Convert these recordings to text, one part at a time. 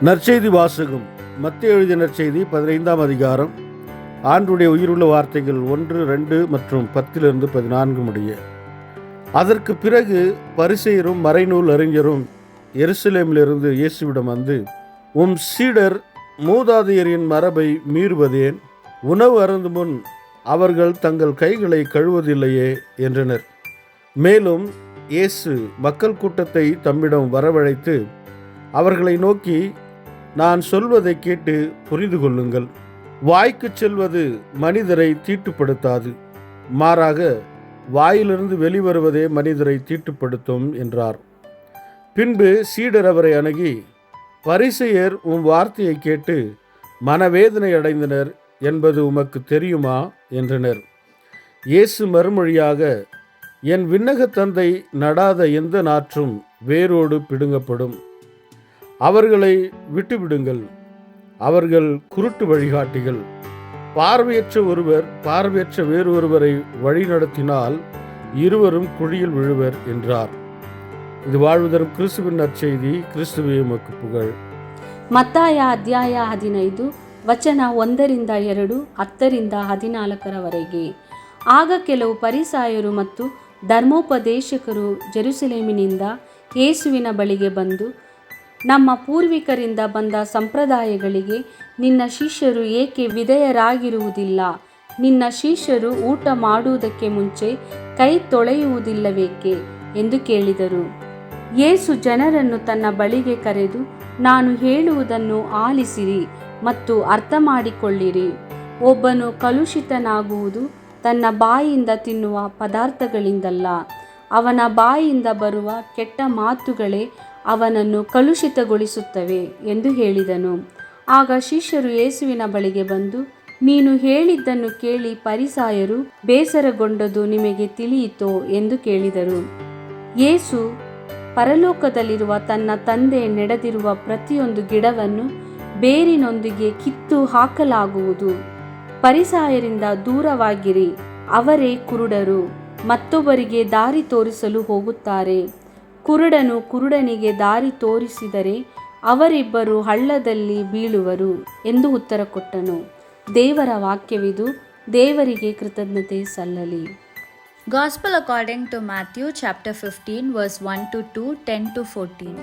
நற்செய்தி வாசகம். மத்தேயு எழுதிய நற்செய்தி 15ஆம் அதிகாரம். ஆண்டுடைய உயிருள்ள வார்த்தைகள் 1, 2 மற்றும் 10-14 முடிய. அதற்கு பிறகு பரிசேயரும் மறைநூல் அறிஞரும் எருசலேமிலிருந்து இயேசுவிடம் வந்து, உம் சீடர் மூதாதையரின் மரபை மீறுவதேன்? உணவு அருந்தும் முன் அவர்கள் தங்கள் கைகளை கழுவதில்லையே என்றனர். மேலும் இயேசு மக்கள் கூட்டத்தை தம்மிடம் வரவழைத்து அவர்களை நோக்கி, நான் சொல்வதை கேட்டு புரிந்து கொள்ளுங்கள். வாய்க்கு செல்வது மனிதரை தீட்டுப்படுத்தாது, மாறாக வாயிலிருந்து வெளிவருவதே மனிதரை தீட்டுப்படுத்தும் என்றார். பின்பு சீடர் அவரை அணுகி, பரிசேயர் உம் வார்த்தையை கேட்டு மனவேதனை அடைந்தனர் என்பது உமக்கு தெரியுமா என்றனர். இயேசு மறுமொழியாக, என் விண்ணக தந்தை நடாத எந்த நாற்றும் வேரோடு பிடுங்கப்படும். அவர்களை விட்டுவிடுங்கள். அவர்கள் குருட்டு வழிகாட்டிகள். பார்வையற்ற ஒருவர் பார்வையற்ற வேறொருவரை வழிநடத்தினால் இருவரும் குழியில் விழுவர் என்றார். இது வாழ்வு தரும் கிறிஸ்துவின் நற்செய்தி. கிறிஸ்துவே உமக்கு புகழ். ಮತ್ತಾಯ ಅಧ್ಯಾಯ 15 ವಚನ 1-2, 10-14 ಆಗ ಕೆಲವು ಫರಿಸಾಯರು ಮತ್ತು ಧರ್ಮೋಪದೇಶಕರು ಜೆರುಸಲೇಮಿನಿಂದ ಯೇಸುವಿನ ಬಳಿಗೆ ಬಂದು, ನಮ್ಮ ಪೂರ್ವಿಕರಿಂದ ಬಂದ ಸಂಪ್ರದಾಯಗಳಿಗೆ ನಿನ್ನ ಶಿಷ್ಯರು ಏಕೆ ವಿಧೇಯರಾಗಿರುವುದಿಲ್ಲ? ನಿನ್ನ ಶಿಷ್ಯರು ಊಟ ಮಾಡುವುದಕ್ಕೆ ಮುಂಚೆ ಕೈ ತೊಳೆಯುವುದಿಲ್ಲವೇಕೆ ಎಂದು ಕೇಳಿದರು. ಯೇಸು ಜನರನ್ನು ತನ್ನ ಬಳಿಗೆ ಕರೆದು, ನಾನು ಹೇಳುವುದನ್ನು ಆಲಿಸಿರಿ ಮತ್ತು ಅರ್ಥ ಮಾಡಿಕೊಳ್ಳಿರಿ. ಒಬ್ಬನು ಕಲುಷಿತನಾಗುವುದು ತನ್ನ ಬಾಯಿಯಿಂದ ತಿನ್ನುವ ಪದಾರ್ಥಗಳಿಂದಲ್ಲ, ಅವನ ಬಾಯಿಯಿಂದ ಬರುವ ಕೆಟ್ಟ ಮಾತುಗಳೇ ಅವನನ್ನು ಕಲುಷಿತಗೊಳಿಸುತ್ತವೆ ಎಂದು ಹೇಳಿದನು. ಆಗ ಶಿಷ್ಯರು ಯೇಸುವಿನ ಬಳಿಗೆ ಬಂದು, ನೀನು ಹೇಳಿದ್ದನ್ನು ಕೇಳಿ ಫರಿಸಾಯರು ಬೇಸರಗೊಂಡದ್ದು ನಿಮಗೆ ತಿಳಿಯಿತೋ ಎಂದು ಕೇಳಿದರು. ಯೇಸು, ಪರಲೋಕದಲ್ಲಿರುವ ತನ್ನ ತಂದೆ ನೆಡದಿರುವ ಪ್ರತಿಯೊಂದು ಗಿಡವನ್ನು ಬೇರಿನೊಂದಿಗೆ ಕಿತ್ತು ಹಾಕಲಾಗುವುದು. ಫರಿಸಾಯರಿಂದ ದೂರವಾಗಿರಿ, ಅವರೇ ಕುರುಡರು, ಮತ್ತೊಬ್ಬರಿಗೆ ದಾರಿ ತೋರಿಸಲು ಹೋಗುತ್ತಾರೆ. ಕುರುಡನು ಕುರುಡನಿಗೆ ದಾರಿ ತೋರಿಸಿದರೆ ಅವರಿಬ್ಬರು ಹಳ್ಳದಲ್ಲಿ ಬೀಳುವರು ಎಂದು ಉತ್ತರ ಕೊಟ್ಟನು. ದೇವರ ವಾಕ್ಯವಿದು. ದೇವರಿಗೆ ಕೃತಜ್ಞತೆ ಸಲ್ಲಲಿ. Gospel according to Matthew chapter 15 verse 1-2, 10-14.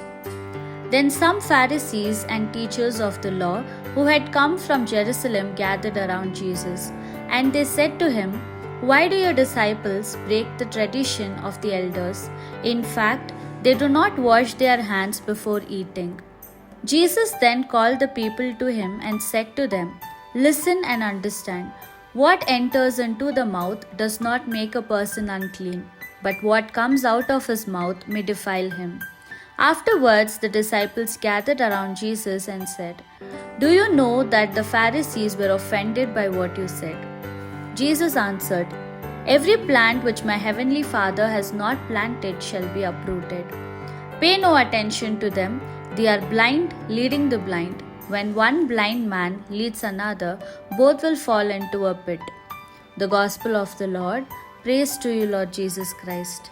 Then some Pharisees and teachers of the law who had come from Jerusalem gathered around Jesus, and they said to him, why do your disciples break the tradition of the elders? In fact, they do not wash their hands before eating. Jesus then called the people to him and said to them, listen and understand. What enters into the mouth does not make a person unclean, but what comes out of his mouth may defile him. Afterwards, the disciples gathered around Jesus and said, do you know that the Pharisees were offended by what you said? Jesus answered, every plant which my heavenly Father has not planted shall be uprooted. Pay no attention to them. They are blind, leading the blind. When one blind man leads another, both will fall into a pit. The Gospel of the Lord. Praise to you, Lord Jesus Christ.